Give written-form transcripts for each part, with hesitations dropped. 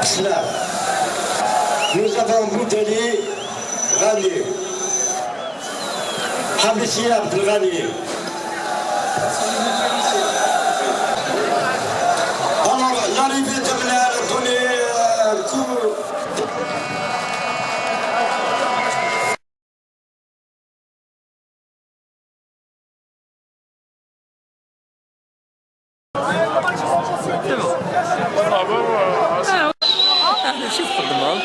Islam. Nous avons Bouteli, Ghani, Hamdi Siam Ghani, Alors, l'arrivée de la donnée شوف الدمار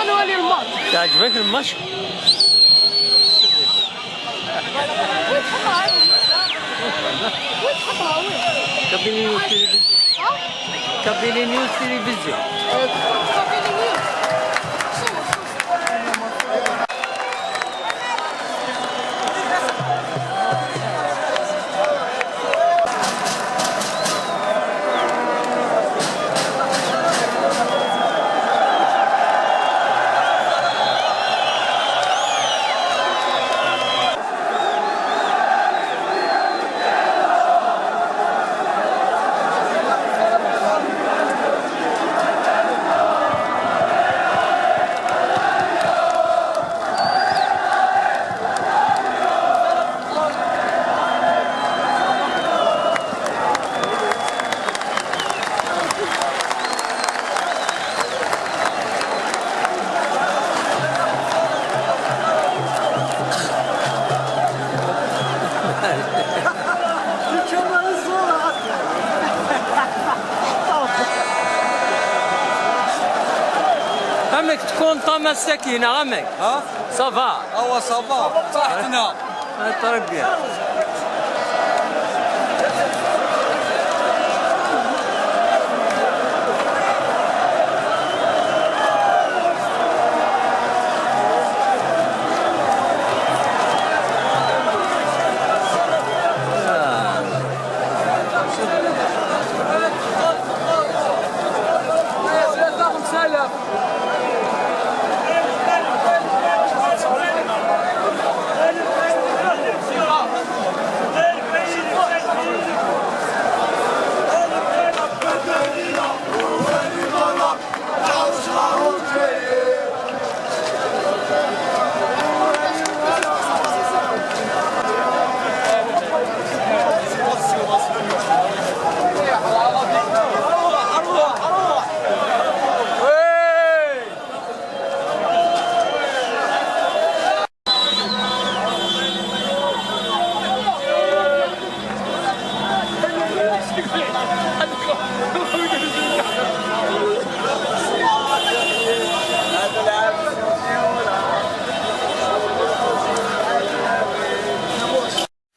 انا ولي الماتش يعجبك الماتش؟ وين تحطها وين تحطها وين؟ كابيني نيوز تلفزيون كابيني نيوز تلفزيون عمك تكون طامة السكينة عمك ها؟ صافا هو صافا صحتنا تربية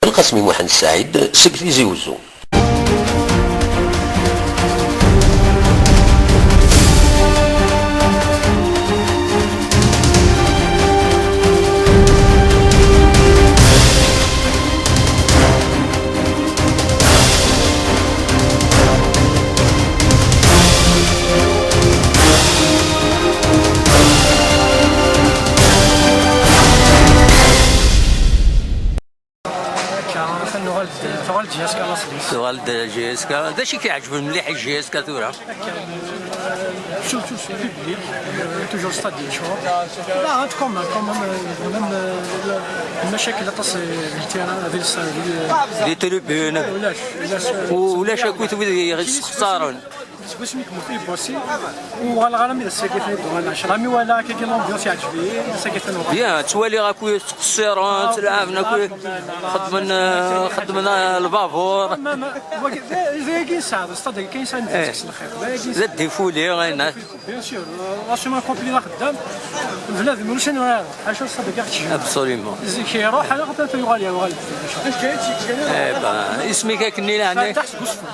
القاسمي محمد السعيد سكرتيزي وزو سؤال جيسكا هذا شي كيعجبني مليح جيسكا ثورة Surtout c'est public, toujours stade des choix. Là, quand même, المشاكل اللي تصل التيران هذه دي تربيون ولا شكوت يخسرون باسمك مثيب بوسي وغالغالم إذا ساكتني دوان 10 مي ولا كي لومبيونس يعجبني ساكتني بيان توالي غاكوي تقصيرون تلعبنا كوي خدمنا البابور زي كاين ساعه الصاد كاين ساعه نتكس الخير زاد ديفولي غينا بيان سور لاسيمان كومبلي خدام بلاد مولوش نرا حاجه الصاد كاع تجي ابسوليمون كيروح انا غادي يغالي اش كاين اسمك كني لهنا تحت قصفون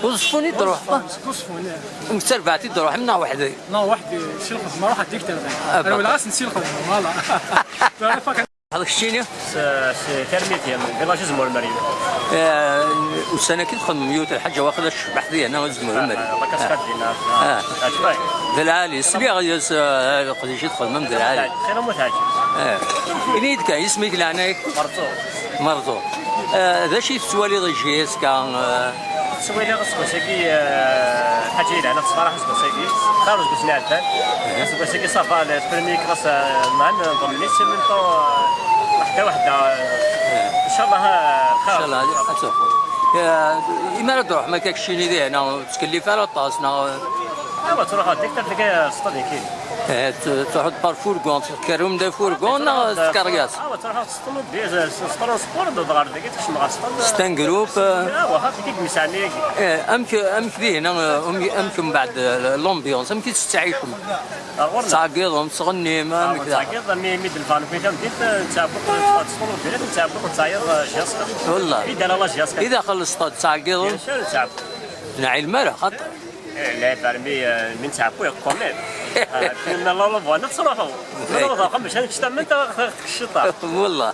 وصفوني تروح قصفون نكتر بعتي تروح منا وحدي وحدي نسير الخدمه روح هديك انا ولا غاس نسير الخدمه فوالا هذاك الشيني سي ترميتي من فيلاج زمور المريم والسنه كي تخدم ميوت الحاجه واخذ الشبح ديالنا وزمور المريم الله كاسكات ديالنا اشباي دلعالي سلي غادي قديش تخدم من دلعالي خير متاج إني كاين اسمك لعناك مرزوق هذا شي تسوالي ضجيس كان سوينا غصب ساكي حاجه لنا الصراحه غصب ساكي خارج بس نعرفان غصب ساكي صافا البريمي كلاس مان ضمني سمنتو حتى وحده شاء الله ان خير. شاء الله غتوفق. إما تروح ما كاكش شي ندير هنا تكلف على الطاس ايوا تروح هذيك تلقى السطاد كاين. تروح بار فورغون تكرم دا فورغون تكرياس. ايوا تروح تسطلو بيا سطلو سبور دغار ديك تكشم غا سطاد. ستان جروب. ايوا هاك مساني. امك ذي هنا امكن بعد لومبيونس امك تستعيشوا. تعقيضهم تغني ما امك ذا. تعقيض ميد الفان كنت تسابق تسطلو بيا تسابق تصاير جياس. والله. إذا الله جياس. إذا خلصت تعقيضهم. شنو تسابق؟ نعي المرة خطر. لا فرمي من تعبوا يقومين. كنا لا بغينا نتصرفوا. نروحوا باش نشتم انت الشطه. والله.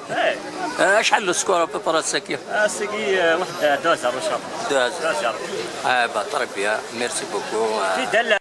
شحال السكور في الساكي؟ الساكي واحد دوزه ان شاء الله. دوزه. تربيه ميرسي بوكو. في دلة.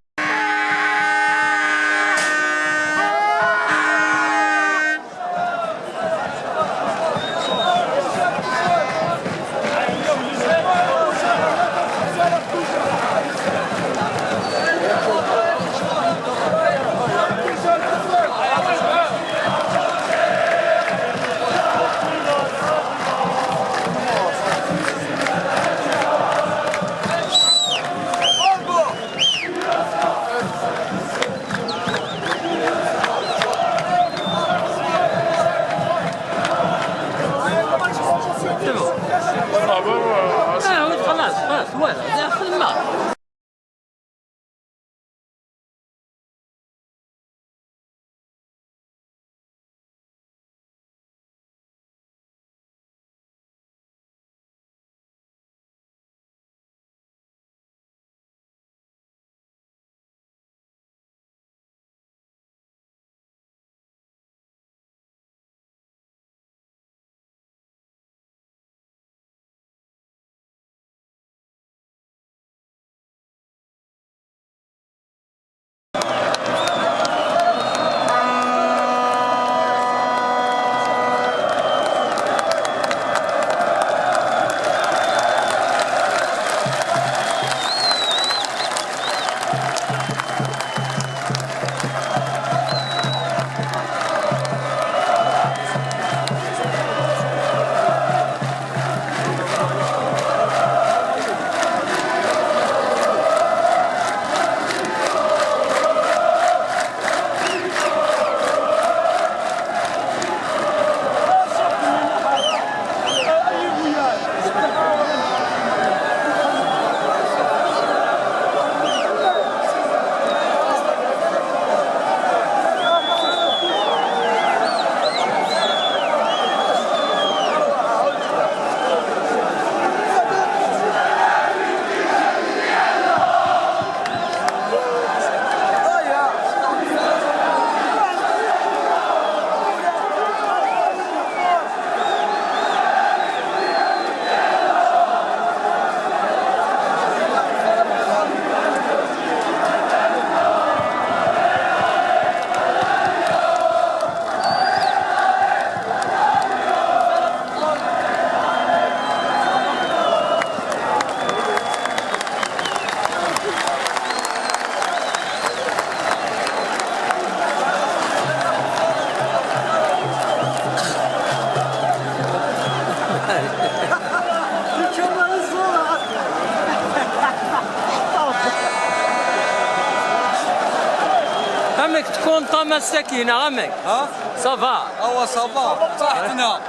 عمك تكون طامة السكينة عمك. ها؟ صافا. هو صافا صحتنا.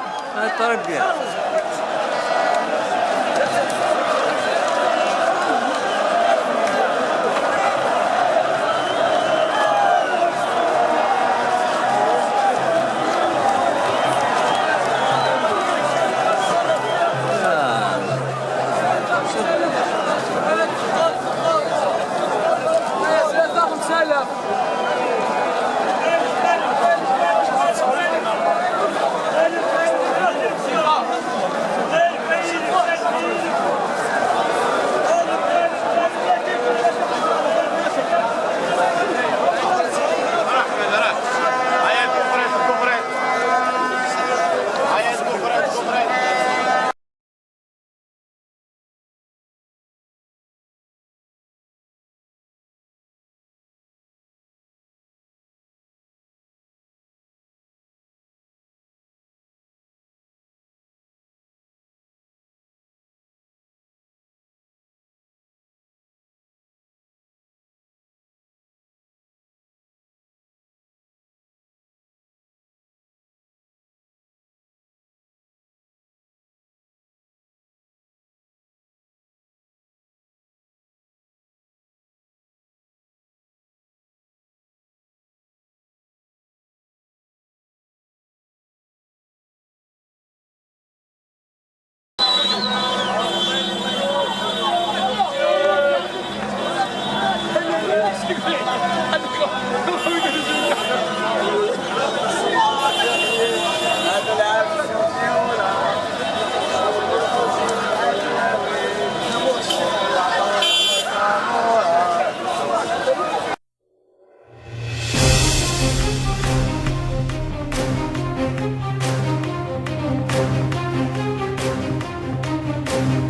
تربية. السلام.